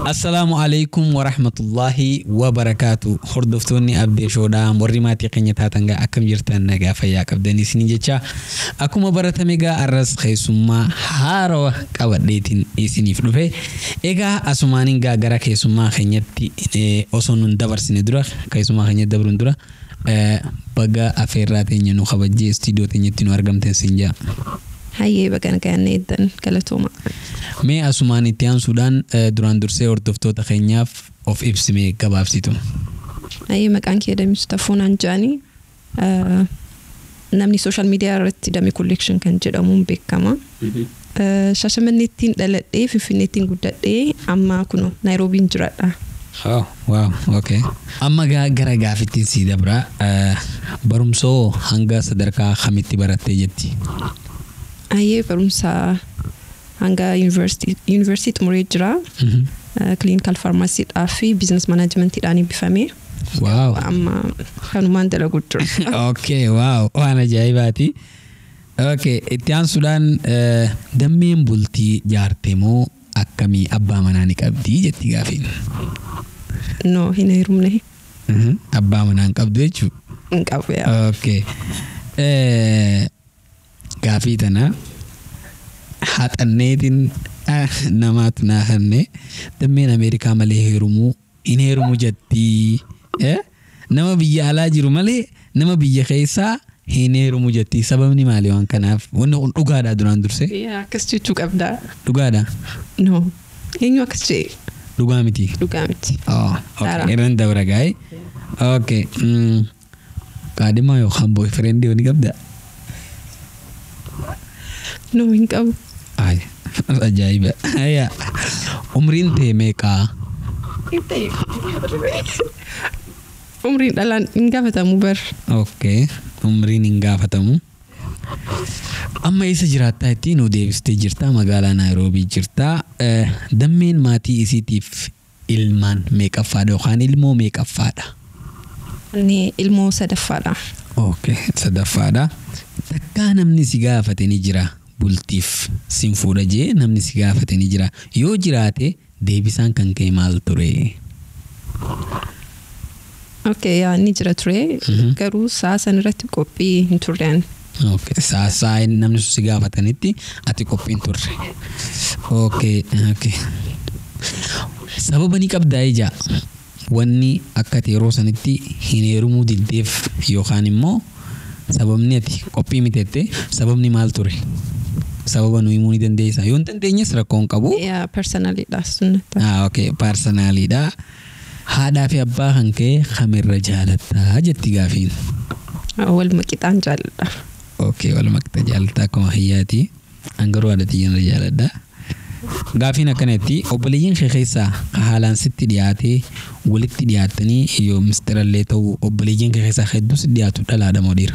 السلام عليكم ورحمة الله وبركاته. خردفتوني أبدي شودام ورماتي قنيتها تنجا أكم جرتان نجا فياك أبدني سنيجتا أكو مبارة ميجا الرز خيسوما هارو كوديتين إسني فلوفه إيجا أسمانين جا جرا خيسوما خنيتي أصونن دبر سندرا خيسوما خنيت دبرون درا بقى أفيراتين ينو خبجي استديو تنيتين وارجم تنسينجا هاي بقى كان نيدن كلتوما مي أسماني تيان سودان دران درسي أردفتو تخينياف أوف إبسمي كبابسيتو هاي مكان كده مستفون عن جاني نمني سوشيال ميديا رتي دامي كوليكشن كان جدا مون بيك كمان شاشة من نتين دلت إيه في نتين قدرت إيه أما كنو نيروبي نجرا واو أوكي أما جرا جافتين سيدا برا برمسو هنگا صدركا خميتي براتي جتي هاي برمسا هنگا يونيفرسيتي تمريجرا كلينيكال فارماسي أفي بيزنس مانجمنت تاني بفهمي واو أما كانوا ما عندنا قدرة أوكي واو وأنا جايباتي أوكي إتيان سودان دمين بولتي جارتمو أكمي أبا منانك أبدي جتي غافين نو هنا يرومني أبا منانك أبدي شو نكافي أوكي غافيتنا حات النيدين نماتنا هني دمين أمريكا مليه هيرمو إن هيرمو جتي نما بيجي على جرو مليه نما بيجي خيسا هنا هيرمو جتي سببني مالي وان كناف ونقعد أدران درسي يا كستي تشوك أبدا نقعد نو هنيو كستي لقامتي أوكي إيران دورة جاي أوكي كادما يو خام بوي فريندي وني قبدا نو إنكم أي أجايبة هيا عمرين تيميكا عمرين دلان إنكم فتامو بر أوكي عمرين إنكم فتامو أما إيسا جراتا تينو ديفستي جرتا مقالا نيروبي جرتا دمين ماتي إيسي تيف إلمان ميك أفادا وخان إلمو ميك أفادا أني إلمو سدفادا أوكي سدفادا تكا نمني سيغافة نجرا بولتيف سنفودا جي نمني سيغافة نجرا يو جراتي ديبسان كان كيمال توري أوكي يا نجرا توري كارو ساسا نرتي كوبي نتورين اوكي ساي نمني سيغافة نتي أتي كوبين توري اوكي سببني كبداي جا واني أكاتي روسانتي هنيرمو دي ديف يوخاني مو sababni ati kopi mitete sababni mal ture sababanu imuni dendesa yon tendenya sra kon kabu ya personalidad sunnata okay personalidad hada fi abba hanke khamir rajalata jatti gafin awal makitan jalta okay wal makta jalta ko hiyati angaro adati rajalada gafina kanati obaliyin khaysa halan sitti diati ولتي دياتني يوم مسترليتو وبليجين كيسا خدوس دياتو دلادا مدير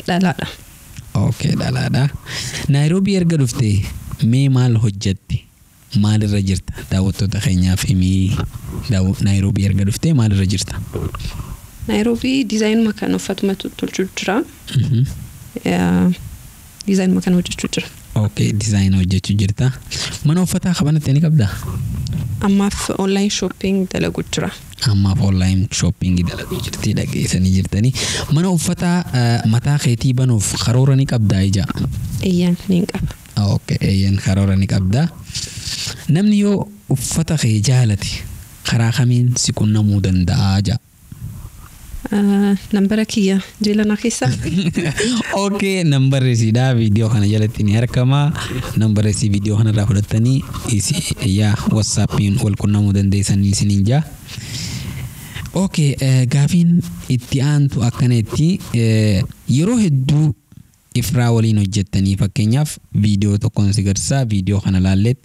دلادا اوكي دلادا نيروبي يرغدفتي مي مال حجتي مال رجرتا داوتو تخينيا في مي داو نيروبي يرغدفتي مال رجرتا نيروبي ديزاين مكانو فاطمه تولجرا يا ديزاين مكانو وجهجرا اوكي ديزاين وجهجرتا منو فتا خبنا تاني قبدا أما في أونلاين شوبينج دلقوا جرا أما في أونلاين شوبينج دلقوا جرتي لقي سني جرتني منو فتا متى خيتي بنو خرورني كبدا إجا أيان نينكب أوكي أيان خرورني كبدا نمنيو فتا خي جالتي خراخمين سكون نمودن داجا نمبرك هي جيلنا خيسا اوكي نمبر رسيدا فيديو خنا جلتني هركما نمبر رسي فيديو خنا رافدتني ايسي يا واتسابين والكنا مودن ديسن سنينجا اوكي غافين اتيان تو اكنتي يرو هدو افراولين وجتني فكنياف فيديو تو كونسيغرسا فيديو خنا لالت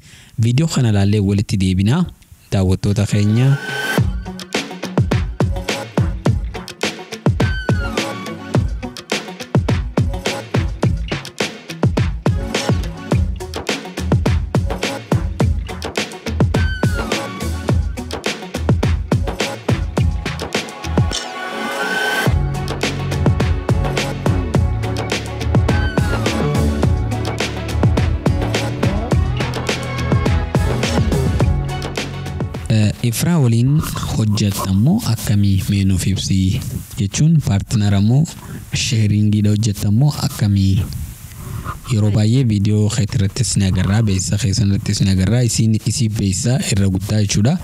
فيديو خنا لالي ولتي ديبنا داوتو تخينيا Efraa waliin hojjettamoo akkamii meenuuf ibsi jechuun paartinarammoo sheeringiidha hojjettamoo akkamii yeroo baay'ee viidiyoo keetirrattis ni agarraa beeksisa keessanirrattis ni agarraa isii beeksisa irra guddaa jechuudha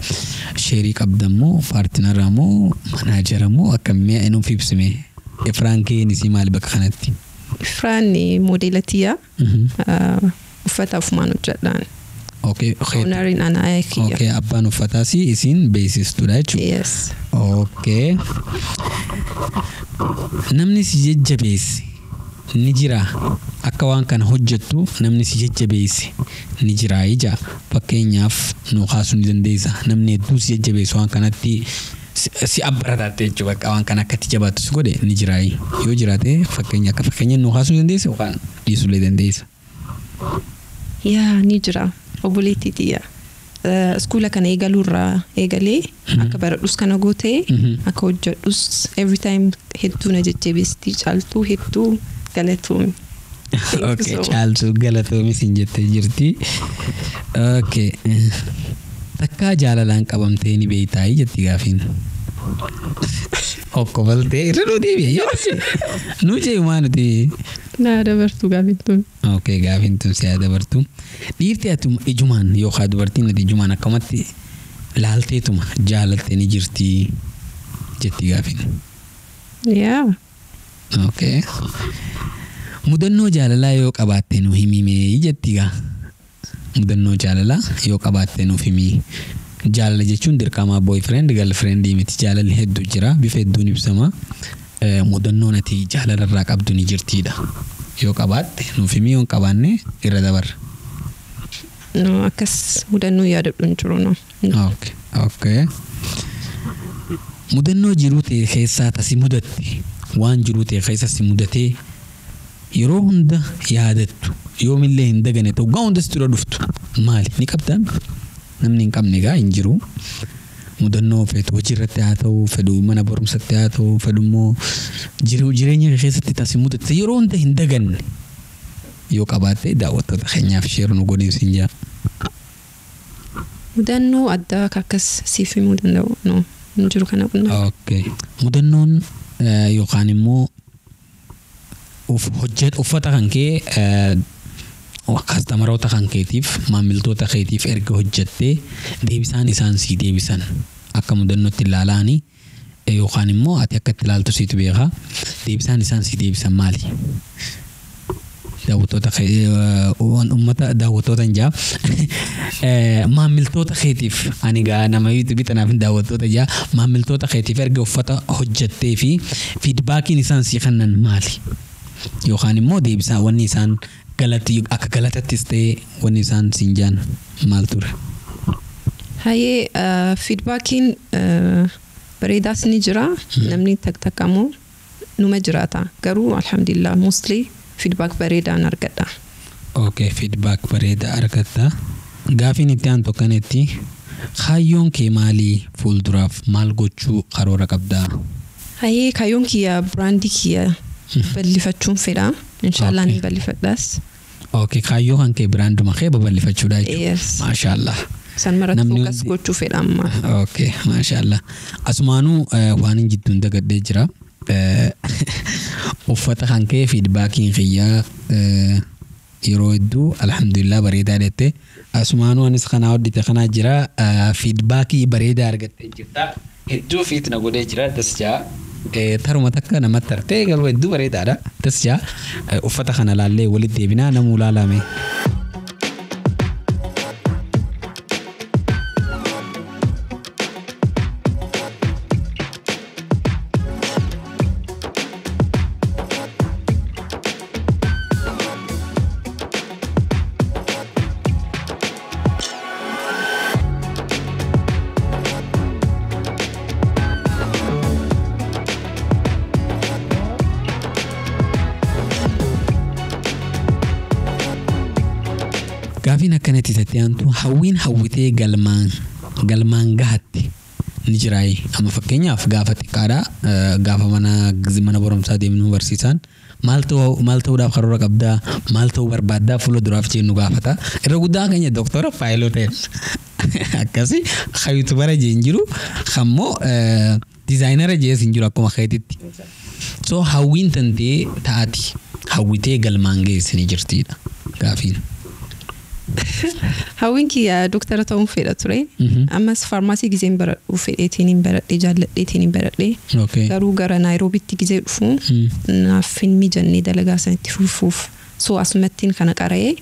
sheerii qabdammoo paartinaramoo manaajarammoo akkamii meenuuf ibsime Efraan keen isii maal bakka kanatti Efraan modeelatiyaa uffata ofumaan hojjedhaan Okay, Ownerin ana ayaki. Okay, abbaan uffataa si isin beeksistuudha jechuudha. Yes. Okay. Namni si jajjabeesse ni jira. Akka waan kana hojjettu namni si jajjabeesse ni jira ija. Fakkeenyaaf nu kaasuu ni dandeessa. Namni hedduu si jajjabeessu waan kanatti si abbarataate jechuudha. Bakka waan kana akkatti jabaatu si godhe ni jira. Yoo jiraate fakkeenya nu kaasuu ni dandeessa yookaan dhiisuu ni dandeessa. Yaa ni jira. Obboleettii tiyya iskoola kana eegaluurraa eegalee akka baradhus kana gootee akka hojjedhus every time hedduu na jajjabeestii caaltuu hedduu galatoomii. Okay, caaltuu galatoomii sin jettee jirti. Okay. Takkaa jaalalaan qabamtee ni beeytaa jetti gaafiin. Okko baltee irra nuti beeyyaa. Nuti maanuti. Naa dabartuu gaafintun. Okay, gaafintun siyaa dabartuu. Dhiirti ati ijumaan yookaan dubartiin ati ijumaan akkamatti laalteetuma jaalattee ni jirti jetti gaafin. Yeah. Okay. Mudannoo jaalalaa yoo qabaatte nu himimee jetti gaa. Mudannoo jaalalaa yoo qabaatte nuuf himi. Jaalala jechuun dirqama boyfriend girlfriend miti jaalalli hedduu jira bifa hedduun ibsama. Mudannoon ati jaalalarraa qabdu ni jirtiidha. Yoo qabaatte nuuf himi yoo qabaanne irra dabarra. No, akkas mudannoo yaadadhuun jiru no. Okay. Okay. Mudannoo jiruu ta'e keessaa tasi mudatte waan jiruu ta'e keessa si mudatee yeroo hunda yaadattu yoomillee hin dagane ta'u gaa hunda sitti dhuftu maali ni qabdaa namni hin qabne gaa hin jiru mudannoo feetu hojiirratti haa ta'u fedhu mana barumsatti haa ta'u fedhummoo jireenya keessatti tasi mudatte yeroo hunda hin daganne yoo qabaatte daawwattoota keenyaaf sheer nu godhiisin jaa. Mudannoo addaa akkas siif himuu danda'u no hin jiru kana qunna. Okay. Mudannoon yookaan immoo uffata kan kee kastamaroota kan keetiif maamiltoota keetiif erga hojjettee deebisaan isaan sii deebisan akka mudannootti ilaalaani yookaan immoo ati akka itti ilaaltu siitu beekaa deebisaan isaan sii deebisan maali? Daawwattoota uummata daawwattoota jaa maamiltoota keetiif ani gaa nama YouTube tanaaf daawwattoota jaa maamiltoota keetiif erga uffata hojjettee fi feedbackiin isaan sii kennan maali? Yookaan immoo deebisaan wanni isaan galatti akka galatattis ta'e wanni isaan siin jaan maal ture? Hayyee feedbackiin bareedaas ni jira namni takkamu numa jiraata garuu alhamdulillah mostly feedback bareedaan argadha. Okay, feedback bareeda argatta. Gaafiin itti aantu kanatti kaayyoon kee maali fuulduraaf maal gochuu karoora qabdaa? Hayyee kaayyoon kiyya brandii kiyya bal'ifachuun fedha. Inshallah ni bal'ifadhaas. Okay, kaayyoo kan kee branduma kee babal'ifachuudha jechuudha. Yes. Mashallah. San maratti focus gochuu fedha amma. Okay, mashallah. Asumaanuu waan hin jidduun dagadhee jira. Uffata kan kee feedbackiin kiyyaa yeroo hedduu alhamdulillah bareedaa dhette asumaanuu anis kanaa hoddite kanaa jira feedbackii bareedaa argattee jirta hedduu fiitna godhee jira tasjaa taruma takka namatti tartee garuu hedduu bareedaadha tasjaa uffata kana laallee walitti deebinaa namuu laalame. Gaafiin akkanatti taate aantu hawwiin hawwitee galmaan gahatti نجراي أما فكينيا في قافة كارا قافة منا برمسا ديمنو برسيسان مالتو دا خرورك أبدا مالتو بربادا فلو دراف جينو قافة إرغودا كينيا دكتورة بايلوتين أكاسي خيوتو برا جينجرو خمو ديزاينر جي سنجرو أكو مخيتي so hawwin tante taati hawwitee galmaangee sini jirtiidha gaafiin. Hawwin kiyya doktora ta'uun fedha ture. Ammas faarmaasii gizeen baradhuu fedheetiin baradhee jaalladheetiin baradhee. Garuu gara Naayiroobiitti gizee dhufu naaf hin mijannee dalagaa sanitti fufuuf so asumattiin kana qara'ee.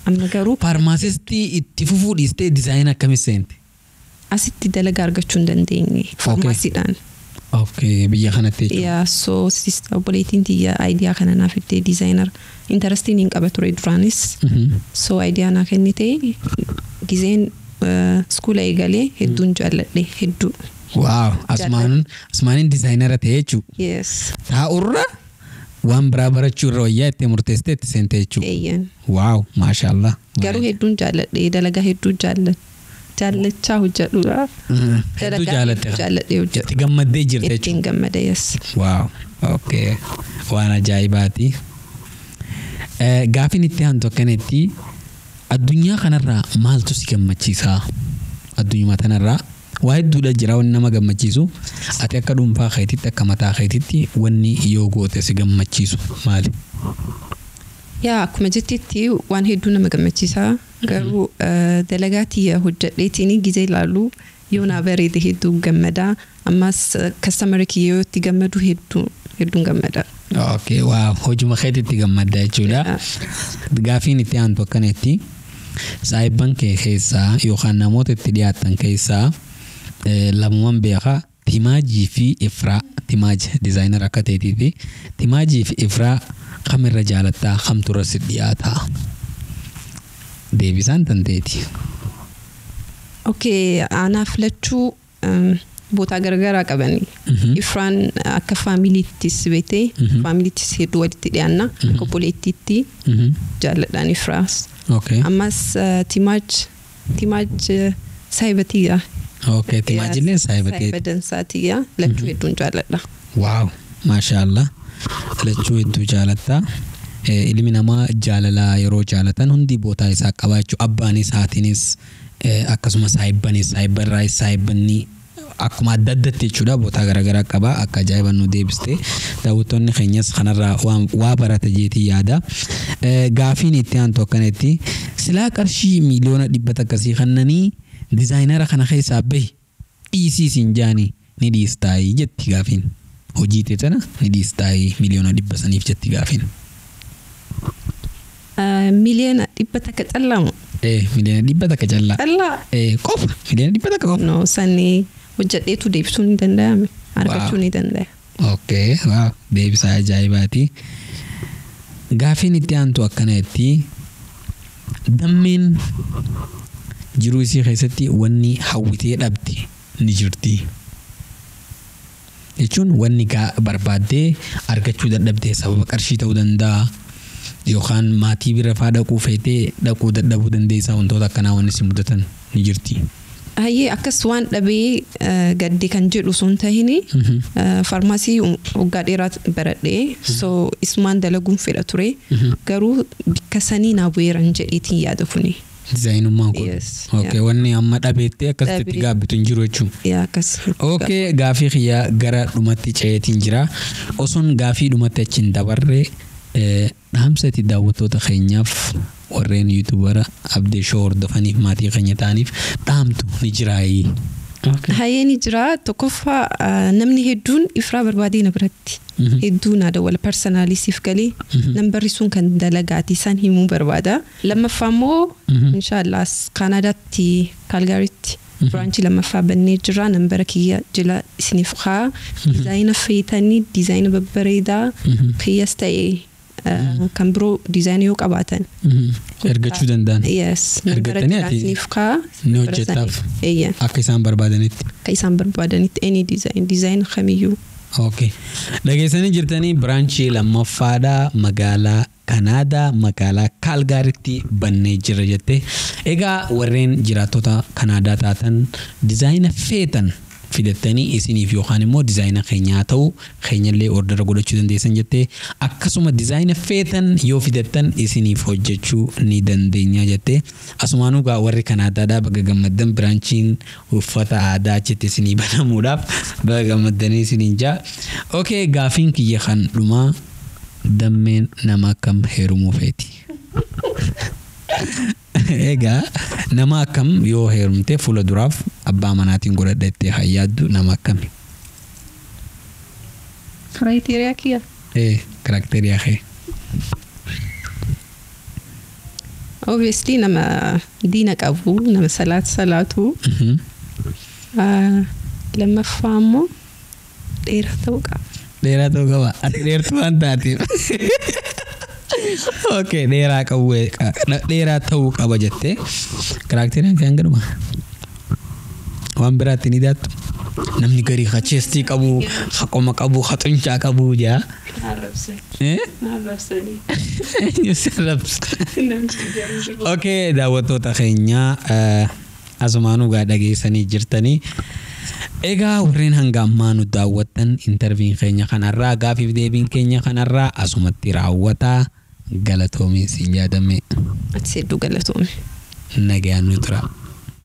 Amma garuu faarmaasisti itti fufuu dhiistee diizaayinii akkamii seente? Asitti dalagaa argachuu hin dandeenye faarmaasiidhaan. Okay, biyya kanatti. Yeah, so sister obboleettiin tiyya idea kana naaf itti designer interesting in qaba ture duraanis. So idea naa kennite gizeen skoola eegalee hedduun jaalladhe hedduu. Wow, asmaanin designer ta'e jechuudha. Yes. Taa'urra waan biraa barachuu irra wayyaa itti murteessitee itti seente jechuudha. Wow, maashaallah. Garuu hedduun jaalladhe dalagaa hedduu jaalladhe. Jaalachaa hojjedhuudha. Hedduu jaalladhe. Jaalladhe hojjedhu. Itti gammaddee jirte jechuudha. Ittiin gammade yes. Wow, okay. Waan ajaa'ibaati. Gaafin itti aantu akkanatti addunyaa kanarraa maaltu si gammachiisa? Addunyaa tanarraa waa hedduudha jira wanni nama gammachiisu. Ati akka dhuunfaa keetitti akka mataa keetitti wanni yoo goote si gammachiisu maali? Yaa akkuma jettitti waan hedduu nama gammachiisa. Garuu dalagaa tiyya hojjedheetiin gizee ilaalu yoo na bareede hedduu gammada. Ammas customer kiyya yoo itti gammadu hedduun gammada. Okay, wow. Hojuma keetitti gammadda jechuudha. Gaafiin itti aantu akkanatti saayibban kee keessaa yookaan namoota itti dhiyaatan keessaa lamuman beekaa Timaajii fi Ifraa. Timaaj designer akka ta'eetii fi Timaajii fi Ifraa kamirra jaalattaa kamturra si dhiyaataa? Deebisaan tanteeti. Okay, anaaf lachuu boota garagaraa qabani. Ifraan akka faamiliittis beete faamiliittis hedduu walitti dhiyaanna akka obboleettiitti jaalladhaan Ifraas. Ammas Timaaj saayibatiyya. Okay, Timaajillee saayibatee. Saayibadansaatiyya lachuu hedduun jaalladha. Wow, maashaallah. Lachuu hedduu jaalattaa. Ilmi namaa jaalalaa yeroo jaalatan hundi bootaa isaa qabaachuu abbaanis haatiinis akkasumas saayibbarraayis saayibbanni akkuma adda addatti jechuudha bootaa garaagaraa qaba akka ajaa'iban nu deebiste daawwattoonni keenyas kanarraa waa barata jeetii yaada. Gaafiin itti aantu akkanatti silaa qarshii miliyoona 100 akkasii kannanii diizaayinara kana keessaa bahi dhiisiisin jaanii ni dhiistaayii jetti gaafiin. Hojii teetana ni dhiistaayii miliyoona 100 saniif jetti gaafiin. Miliyoona 100 takka callamu. Miliyoona 100 takka callaa. Callaa. Qofa miliyoona 100 takka qofa. No sanii hojjedheetu deebisuu ni danda'ame. Argachuu ni danda'a. Okay, wow. Deebisaa ajaa'ibaati. Gaafiin itti aantu akkanatti dammeen jiruu isii keessatti wanni hawwitee dhabde ni jirti. Jechuun wanni barbaaddee argachuu dadhabde sababa qarshii ta'uu danda'a. Yookaan maatii bira faa dhaquu feetee dhaquu dadhabuu dandeessaa wantoota akkanaa wanni si mudatan ni jirti. Hayyee akkas waan dhabee gadde kan jedhu sun tahini faarmaasii waggaa dheeraa baradhee so isumaan dalaguun fedha ture garuu bakka sanii naa bu'eeran jedheetiin yaada kuni. Dizaayinummaan kun. Okay, wanni amma dhabeettee akkasitti gaabbitu hin jiru jechuudha. Yaa akkas. Okay, gaafii kiyyaa gara dhumatti ceetiin jira. Osoon gaafii dhumatti achiin dabarree dhaamsati daawwattoota keenyaaf warreen yuutubara abdee shoo hordofaniif maatii keenya ta'aniif dhaamtu ni jiraayi. Hayyee ni jira. Tokkoffaa namni hedduun Ifraa barbaadee na biratti. Hedduu naa dawwala personaalisiif galee nambarri sun kan dalagaati isaan himuu barbaada. Lammaffaa immoo inshaallah Kaanaadaatti Kaalgaariitti biraanchii lammaffaa bannee jira. Nambara kiyya jala isiniif kaa diizaayina feetanii diizaayina babbareedaa kiyyas ta'ee kan biroo diizaayinii yoo qabaatan ergachuu danda'an. Yes. Ergatanii ati ni hojjettaaf akka isaan barbaadanitti. Akka isaan barbaadanitti any diizaayina kamiyyuu. Okay. Dhageessanii jirtanii biraanchii lammaffaadhaa magaalaa Kanaadaa magaalaa Kaalgaariitti bannee jira jette. Egaa warreen jiraattota Kanaadaa taatan diizaayina feetan fidattanii isiniif yookaan immoo dizaayina keenyaa ta'u keenyallee ordera godhachuu dandeessan jettee akkasuma dizaayina feetan yoo fidattan isiniif hojjechuu ni dandeenya jettee asumaanuu gaa warri Kanaadaadhaa baga gammaddan biraanchiin uffata aadaa achitti isinii banamuudhaaf baga gammaddanii isiniin jaa. Okay, gaafiin kiyya kan dhumaa dammeen nama akkam heerumuu feeti? Egaa nama akkam yoo heerumte fuula duraaf abbaa manaatiin godhadhattee hayyaaddu nama akkami? Criteria kiyya? Karakteriyaa kee. Obviously nama diina qabu, nama salaatu. Lammaffaa immoo dheeraa ta'uu qaba. Dheeraa ta'uu qaba. Ati dheertuu waan taateef. Okay, dheeraa ta'uu qaba jettee karakteriin kee hanga dhuma. Waan biraatti ni daattu. Namni garii chestii qabu, qoma qabu, xuncaa qabu jaa. Okay, daawwattoota keenya asumaanuu gaa dhageessanii jirtanii. Egaa warreen hanga ammaa nu daawwattan interviin keenya kanarraa gaafiif deebiin keenya kanarraa asumatti raawwataa. Galatoomii siin yaadame. Ati sedduu galatoome. Nagayaan nu tura.